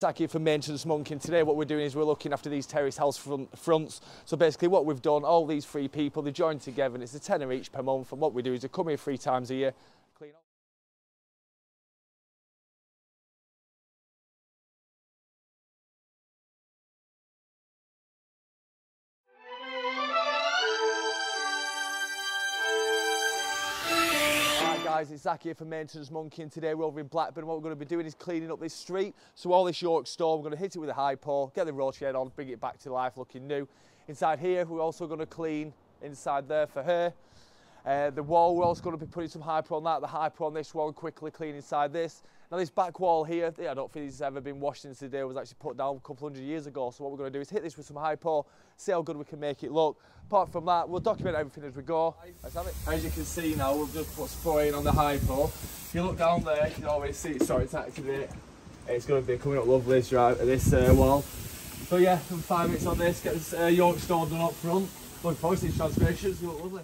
Zach here from Maintenance Monkey, and today what we're doing is we're looking after these terrace house fronts. So basically what we've done, all these three people, they join together and it's a tenner each per month, and what we do is we come here 3 times a year, clean up. Guys, it's Zach here from Maintenance Monkey, and today we're over in Blackburn. What we're going to be doing is cleaning up this street. So all this York stone, we're going to hit it with a high pour, get the road shed on, bring it back to life looking new. Inside here, we're also going to clean inside there for her. The wall, we're also going to be putting some high pour on that, the high pour on this wall, and quickly clean inside this. Now this back wall here, I don't think this has ever been washed since the day it was actually put down a couple hundred years ago. So what we're going to do is hit this with some high pour, see how good we can make it look. Apart from that, we'll document everything as we go. Let's have it. As you can see now, we've just put spraying on the high pour. If you look down there, you can already see it starting to activate. It's going to be coming up lovely this wall. So yeah, 5 minutes on this, get this York stone done up front. Looking forward to these transformations, they look lovely.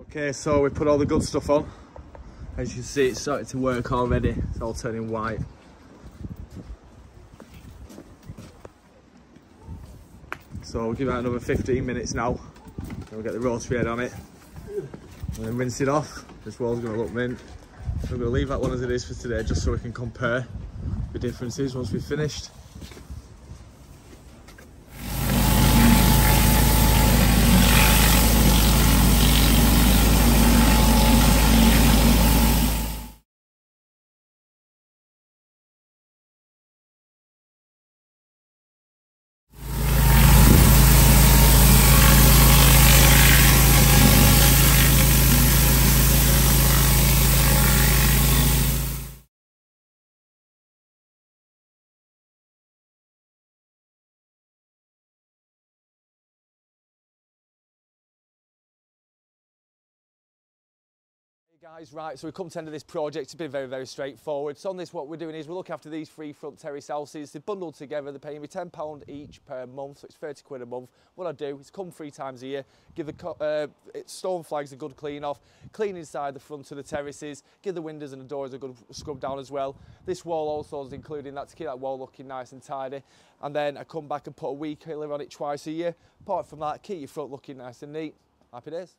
Okay, so we put all the good stuff on. As you can see, it's starting to work already. It's all turning white. So we'll give it another 15 minutes now. Then we'll get the rotary head on it. And then rinse it off. This wall's going to look mint. We're going to leave that one as it is for today, just so we can compare the differences once we've finished. Guys, right, so we've come to the end of this project. It's been very, very straightforward. So on this, what we're doing is we're looking after these 3 front terrace houses. They're bundled together, they're paying me £10 each per month, so it's 30 quid a month. What I do is come 3 times a year, give the stone flags a good clean off, clean inside the front of the terraces, give the windows and the doors a good scrub down as well. This wall also is including that to keep that wall looking nice and tidy. And then I come back and put a weed killer on it twice a year. Apart from that, keep your front looking nice and neat. Happy days.